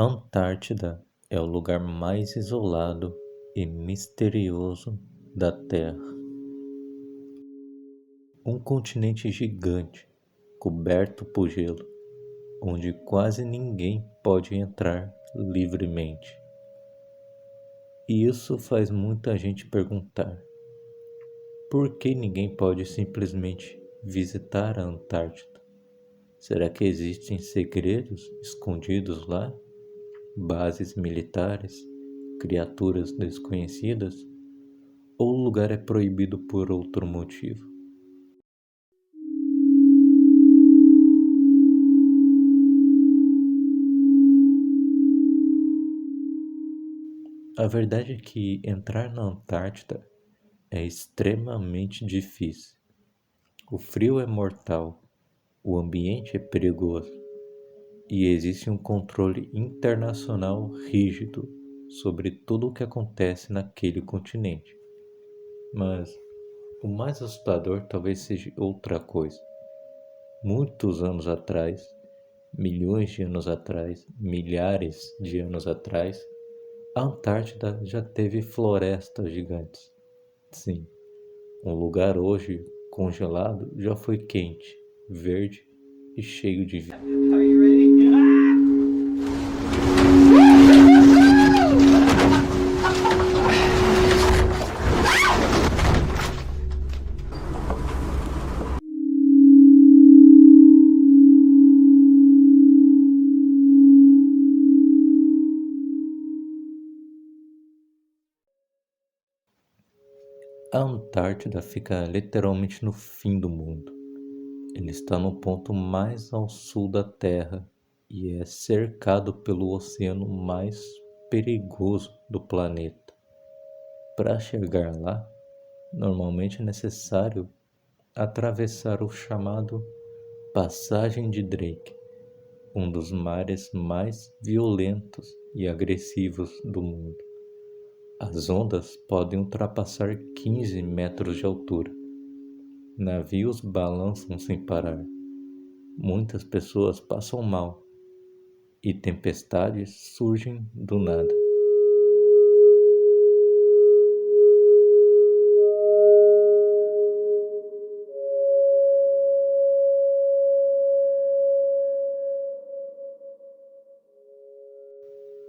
A Antártida é o lugar mais isolado e misterioso da Terra. Um continente gigante, coberto por gelo, onde quase ninguém pode entrar livremente. E isso faz muita gente perguntar: por que ninguém pode simplesmente visitar a Antártida? Será que existem segredos escondidos lá? Bases militares? Criaturas desconhecidas? Ou o lugar é proibido por outro motivo? A verdade é que entrar na Antártida é extremamente difícil. O frio é mortal, o ambiente é perigoso e existe um controle internacional rígido sobre tudo o que acontece naquele continente. Mas o mais assustador talvez seja outra coisa. Muitos anos atrás, milhões de anos atrás, milhares de anos atrás, a Antártida já teve florestas gigantes. Sim, um lugar hoje congelado já foi quente, verde e cheio de vida. A Antártida fica literalmente no fim do mundo. Ele está no ponto mais ao sul da Terra e é cercado pelo oceano mais perigoso do planeta. Para chegar lá, normalmente é necessário atravessar o chamado Passagem de Drake, um dos mares mais violentos e agressivos do mundo. As ondas podem ultrapassar 15 metros de altura. Navios balançam sem parar. Muitas pessoas passam mal e tempestades surgem do nada.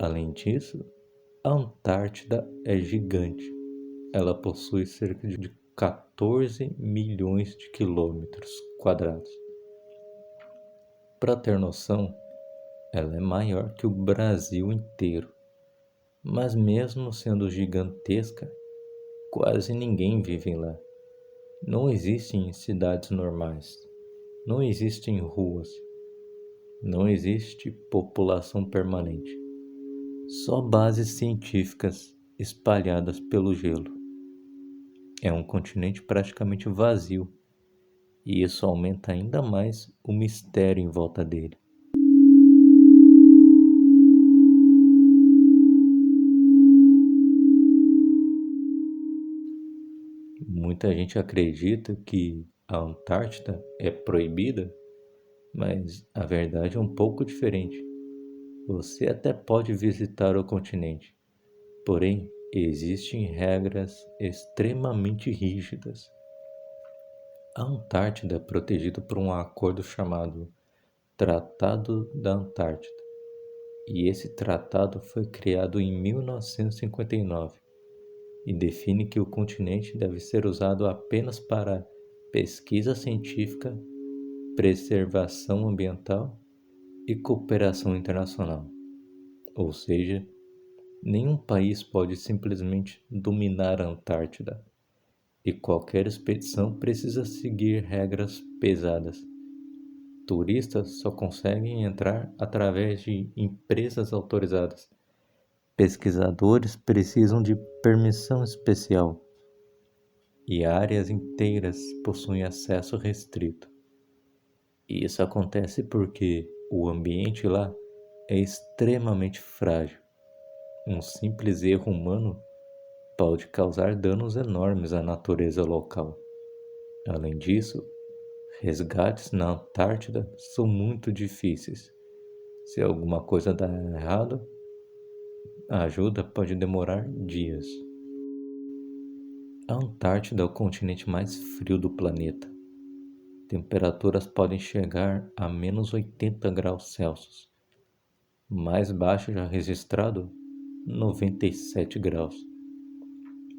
Além disso, a Antártida é gigante. Ela possui cerca de 14 milhões de quilômetros quadrados. Para ter noção, ela é maior que o Brasil inteiro. Mas mesmo sendo gigantesca, quase ninguém vive lá. Não existem cidades normais. Não existem ruas. Não existe população permanente. Só bases científicas espalhadas pelo gelo. É um continente praticamente vazio, e isso aumenta ainda mais o mistério em volta dele. Muita gente acredita que a Antártida é proibida, mas a verdade é um pouco diferente. Você até pode visitar o continente, porém existem regras extremamente rígidas. A Antártida é protegida por um acordo chamado Tratado da Antártida, e esse tratado foi criado em 1959 e define que o continente deve ser usado apenas para pesquisa científica, preservação ambiental e cooperação internacional. Ou seja, nenhum país pode simplesmente dominar a Antártida, e qualquer expedição precisa seguir regras pesadas. Turistas só conseguem entrar através de empresas autorizadas. Pesquisadores precisam de permissão especial e áreas inteiras possuem acesso restrito. E isso acontece porque o ambiente lá é extremamente frágil. Um simples erro humano pode causar danos enormes à natureza local. Além disso, resgates na Antártida são muito difíceis, Se alguma coisa dar errado, a ajuda pode demorar dias. A Antártida é o continente mais frio do planeta. Temperaturas podem chegar a menos 80 graus Celsius. Mais baixo já registrado, 97 graus.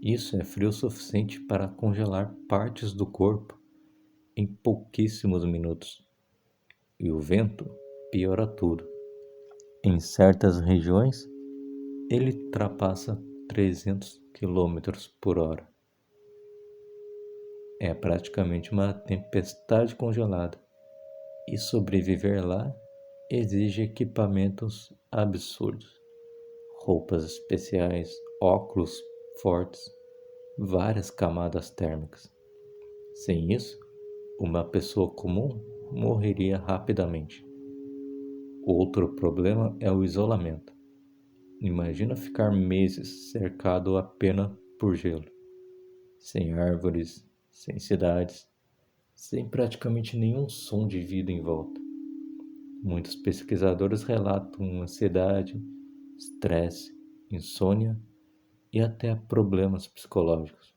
Isso é frio o suficiente para congelar partes do corpo em pouquíssimos minutos. E o vento piora tudo. Em certas regiões, ele ultrapassa 300 quilômetros por hora. É praticamente uma tempestade congelada. E sobreviver lá exige equipamentos absurdos. Roupas especiais, óculos fortes, várias camadas térmicas. Sem isso, uma pessoa comum morreria rapidamente. Outro problema é o isolamento. Imagina ficar meses cercado apenas por gelo, sem árvores, sem cidades, sem praticamente nenhum som de vida em volta. Muitos pesquisadores relatam ansiedade, estresse, insônia e até problemas psicológicos,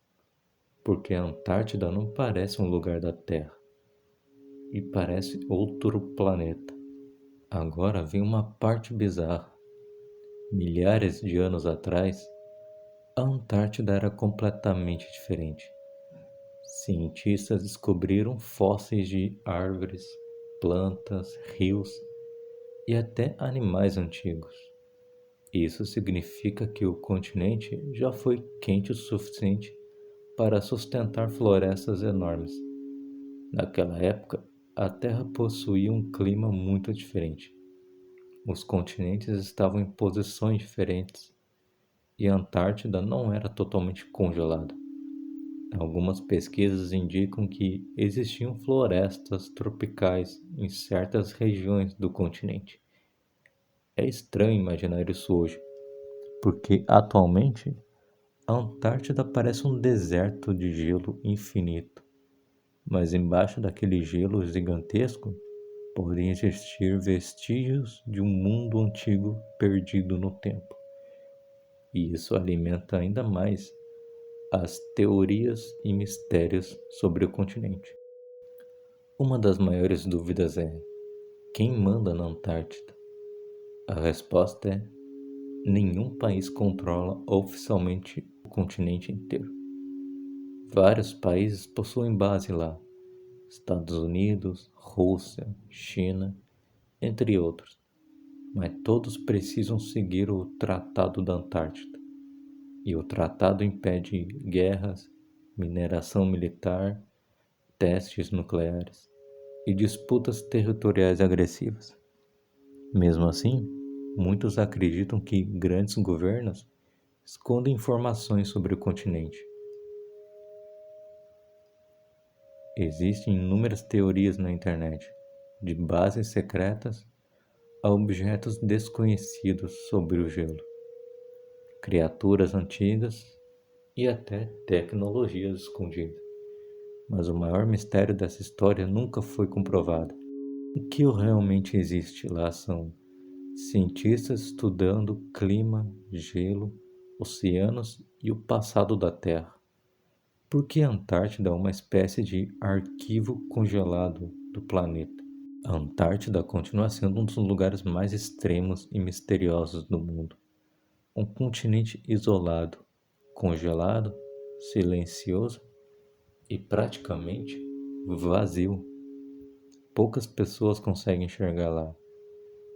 porque a Antártida não parece um lugar da Terra e parece outro planeta. Agora vem uma parte bizarra. Milhares de anos atrás, a Antártida era completamente diferente. Cientistas descobriram fósseis de árvores, plantas, rios e até animais antigos. Isso significa que o continente já foi quente o suficiente para sustentar florestas enormes. Naquela época, a Terra possuía um clima muito diferente. Os continentes estavam em posições diferentes e a Antártida não era totalmente congelada. Algumas pesquisas indicam que existiam florestas tropicais em certas regiões do continente. É estranho imaginar isso hoje, porque atualmente a Antártida parece um deserto de gelo infinito, mas embaixo daquele gelo gigantesco podem existir vestígios de um mundo antigo perdido no tempo. E isso alimenta ainda mais as teorias e mistérios sobre o continente. Uma das maiores dúvidas é: quem manda na Antártida? A resposta é: nenhum país controla oficialmente o continente inteiro. Vários países possuem base lá: Estados Unidos, Rússia, China, entre outros, mas todos precisam seguir o Tratado da Antártida. E o tratado impede guerras, mineração militar, testes nucleares e disputas territoriais agressivas. Mesmo assim, muitos acreditam que grandes governos escondem informações sobre o continente. Existem inúmeras teorias na internet, de bases secretas a objetos desconhecidos sobre o gelo, criaturas antigas e até tecnologias escondidas. Mas o maior mistério dessa história nunca foi comprovado. O que realmente existe lá são cientistas estudando clima, gelo, oceanos e o passado da Terra. Por que a Antártida é uma espécie de arquivo congelado do planeta? A Antártida continua sendo um dos lugares mais extremos e misteriosos do mundo. Um continente isolado, congelado, silencioso e praticamente vazio. Poucas pessoas conseguem chegar lá,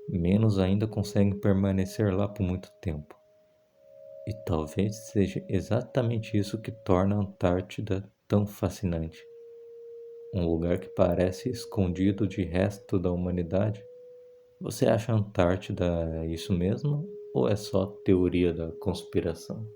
menos ainda conseguem permanecer lá por muito tempo. E talvez seja exatamente isso que torna a Antártida tão fascinante. Um lugar que parece escondido de resto da humanidade. Você acha a Antártida isso mesmo ou é só teoria da conspiração?